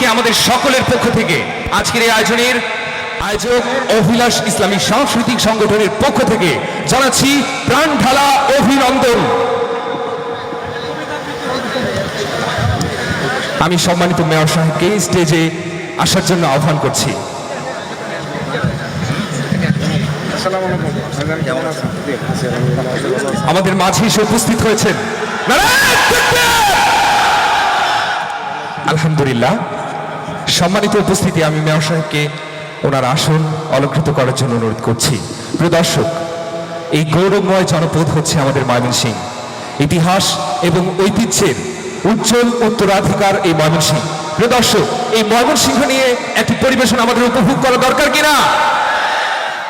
থেকে আমাদের সকলের পক্ষ থেকে আজকের এই আয়োজনের আয়োজক অভিলাষ ইসলামী সাংস্কৃতিক সংগঠনের পক্ষ থেকে জানাচ্ছি প্রাণ ঢালা অভিনন্দন। আমি সম্মানিত মেয়র সাহেবকে স্টেজে আসার জন্য আহ্বান করছি। আমাদের মাঝে এসে উপস্থিত হয়েছেন আলহামদুলিল্লাহ। সম্মানিত উপস্থিতি, আমি মেয়র সাহেবকে ওনার আসন অলঙ্কৃত করার জন্য অনুরোধ করছি। প্রিয় দর্শক, এই গৌরবময় জনপদ হচ্ছে আমাদের ময়মনসিংহ। ইতিহাস এবং ঐতিহ্যের উজ্জ্বল উত্তরাধিকার এই ময়মনসিংহ। প্রিয় দর্শক, এই ময়মনসিংহ নিয়ে একটি পরিবেশন আমাদের উপভোগ করা দরকার কিনা?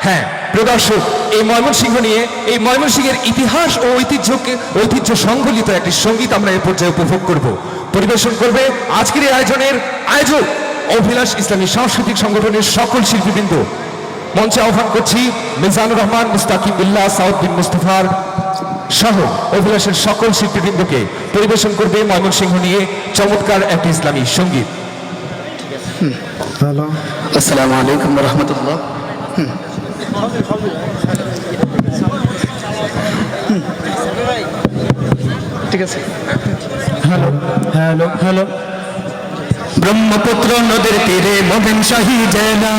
হ্যাঁ প্রিয় দর্শক, এই ময়মনসিংহ নিয়ে, এই ময়মনসিংহের ইতিহাস ও ঐতিহ্য সংবলিত একটি সঙ্গীত আমরা এ পর্যায়ে উপভোগ করব। পরিবেশন করবে আজকের এই আয়োজনের আয়োজক অভিলাষ ইসলামী সাংস্কৃতিক সংগঠনের সকল শিল্পীবৃন্দ। মঞ্চে আহ্বান করছি মিজানুর রহমান, মুস্তাকিম বিল্লাহ, সাউদ বিন মুস্তফার সহ অভিলাষের সকল শিল্পীবৃন্দকে। পরিবেশন করবে ময়মনসিংহ নিয়ে চমৎকার একটি ইসলামী সঙ্গীত। হ্যালো, আসসালামু আলাইকুম ওয়া রাহমাতুল্লাহ। ঠিক আছে। Hello hello hello. ব্রহ্মপুত্র নদীর তীরে মোমেন শাহী জেলা,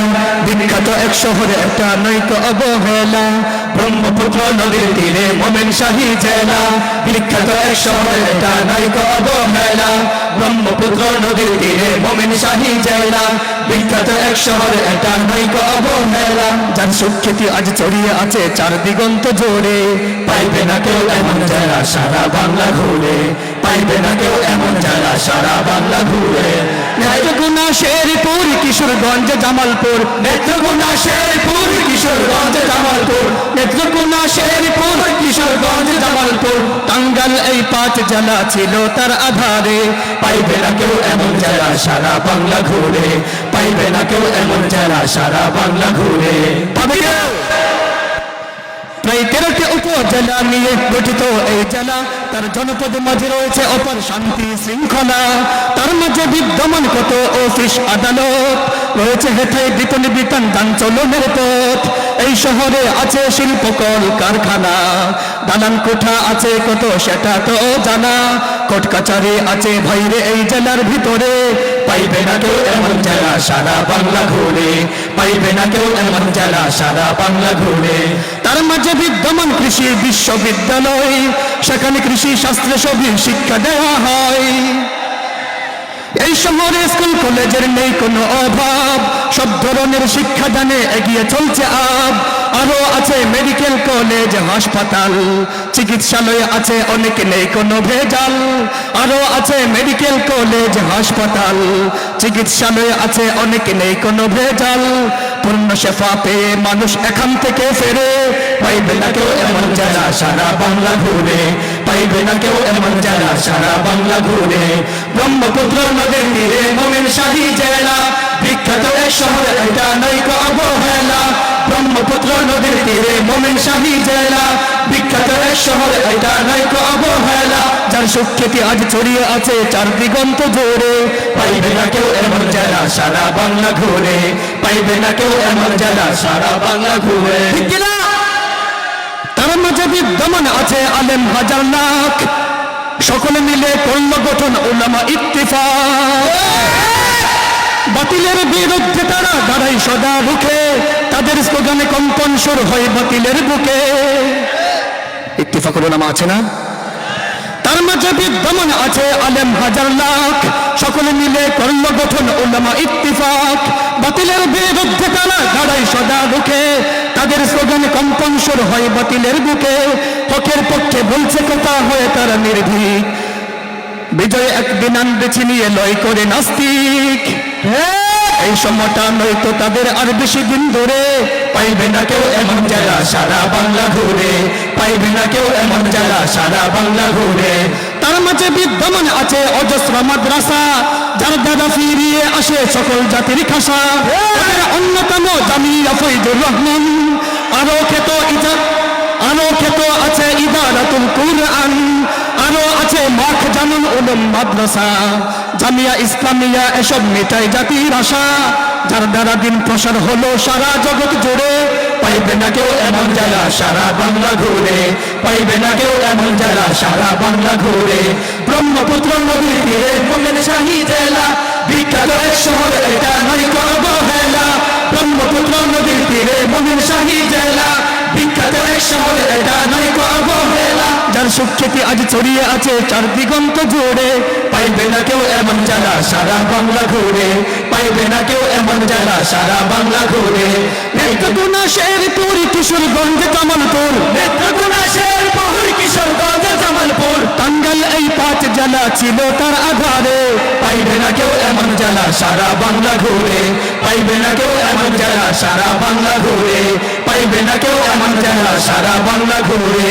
বিখ্যাত এক শহরে একটা নৈক অবহেলা। ব্রহ্মপুত্র নদীর তীরে মোমেন শাহী জেলা, বিখ্যাত এক শহরে একটা নৈক অবহেলা। ব্রহ্মপুত্র নদীর তীরে মোমেন শাহী জেলা, বিখ্যাত এক শহরে একটা নৈক অবহেলা। যার সুখ্যাতি আজ ছড়িয়ে আছে চার দিগন্ত জোরে, পাইবে না কেউ এমন যারা সারা বাংলা ঘুরে, পাইবে না কেউ এমন যারা সারা বাংলা ঘুরে। নেত্রকোনা, শেরপুর, কিশোরগঞ্জ, জামালপুর, নেত্রকোনা, শেরপুর, কিশোরগঞ্জ, জামালপুর, নেত্রকোনা, শেরপুর, কিশোরগঞ্জ, জামালপুর, টাঙ্গাইল, এই পাঁচ জেলা ছিল তার আধারে। পাইবে না কেউ এমন যারা সারা বাংলা ঘুরে, পাইবে না কেউ এমন যারা সারা বাংলা ঘুরে। পাবে কেউ? প্রায় 13টি উপজেলা নিয়ে গঠিত এই জেলা, তার জনপদ মাঝে রয়েছে অপার শান্তি শৃঙ্খলা। তার মাঝে বিদ্যমান কত অফিস আদালত, রয়েছে হেথায় বিতন বিতান দান চলনের পথ। এই শহরে আছে শিল্পকল কারখানা, দালান কোঠা আছে কত সেটা তো জানা। কোর্ট কাচারি আছে ভাইরে এই জেলার ভিতরে, পাইবে না কেউ এমন জেলা সারা বাংলা ঘুরে, পাইবে না কেউ এমন জেলা সারা বাংলা ঘুরে। তার মাঝে বিদ্যমান কৃষি বিশ্ববিদ্যালয়, সেখানে কৃষি শাস্ত্রে সবই শিক্ষা দেওয়া হয়। এই শহরে স্কুল কলেজের নেই কোনো অভাব, সব ধরনের শিক্ষাদানে এগিয়ে চলছে আব। আরো আছে মেডিকেল কলেজ, হাসপাতাল, চিকিৎসালয় আছে অনেক, নেই কোনো ভেজাল। আরো আছে মেডিকেল কলেজ, হাসপাতাল, চিকিৎসালয় আছে অনেক, নেই কোনো ভেজাল। পূর্ণ সেবা পেয়ে মানুষ এখান থেকে ফেরে, পাইবে না কেউ এমন যারা সারা বাংলা ঘুরে, পাইবে না কেউ এমন যারা সারা বাংলা ঘুরে। ব্রহ্মপুত্র নদীর তীরে মোমেন শাহী জেলা, বিখ্যাত এক শহরে এটা নৈক অবহেলা। ব্রহ্মপুত্র নদীর তীরে মোমেন শাহী জেলা, বিখ্যাত এক শহরে এটা নৈক অবহেলা। যার সুখ্যাতি আজ ছড়িয়ে আছে চার দিগন্ত জোরে, পাইবে না কেউ এমন যারা সারা বাংলা ঘুরে, পাইবে না কেউ এমন যারা সারা বাংলা ঘুরে। ঠিক না? তার মাঝে বিদ্যমান আছে আলেম হাজার লাখ, সকলে মিলে করল গঠন উলামা ইত্তেফাক। বাতিলের বিরুদ্ধে তারা দাঁড়ায় সদা রুখে, তাদের স্লোগানে কম্পন সুর হয় বাতিলের বুকে। ইত্তেফাকুল উলামা আছে না? তার মাঝে বিদ্যমান আছে আলেম হাজার লাখ, সকলে মিলে করল গঠন উলামা ইত্তেফাক। বাতিলের বিরুদ্ধে তারা দাঁড়ায় সদা রুখে, তাদের স্লোগানে কম্পন সুর হয় বাতিলের বুকে। হকের পক্ষে বলছে কথা হয়ে তারা নির্ভীক, বিজয় একদিন আনবে ছিনিয়ে লয় করে নাস্তিক। এই সময়টা নয়তো তাদের আর বেশি দিন ধরে, পাইবে না কেউ এমন যারা সারা বাংলা ঘুরে, পাইবে না কেউ এমন যারা সারা বাংলা ঘুরে। তার মাঝে বিদ্যমান আছে অজস্র মাদ্রাসা, যার দ্বারা ফিরিয়ে আসে সকল জাতির খাসা। তাদের অন্যতম জামিয়া ফৈজুর রহমান, আরো খেত আছে ইদারাতুল কুরআন, আরো আছে মাখ জানুন আলম মাদ্রাসা জামিয়া ইসলামিয়া এসব মেটাই জাতির আশা যার দ্বারা দিন প্রসার হলো সারা জগৎ জুড়ে পাইবে না কেউ এমন যারা সারা বাংলা ঘুরে পাইবে না কেউ এমন যারা সারা বাংলা ঘুরে ব্রহ্মপুত্র নদীর তীরে মোমেন শাহী জেলা বিখ্যাত এক শহর এটা নয় কোনো অবহেলা ব্রহ্মপুত্র নদীর তীরে মোমেন শাহী জেলা বিখ্যাত এক শহর এটা নয় কোনো অবহেলা যার সুখ্যাতি আজ ছড়িয়ে আছে চার দিগন্ত জুড়ে পাইবে না কেউ এমন যারা সারা বাংলা ঘুরে পাইবে না কেউ এমন যারা সারা বাংলা ঘুরে নেত্রকোনা শেরপুর কিশোরগঞ্জ জামালপুর নেত্রকোনা শেরপুর কিশোরগঞ্জ জামালপুর টাঙ্গাইল এই পাঁচ জেলা ছিল তার আধারে পাইবে না কেউ এমন যারা সারা বাংলা ঘুরে পাইবে না কেউ এমন যারা সারা বাংলা ঘুরে পাইবে না কেউ এমন যারা সারা বাংলা ঘুরে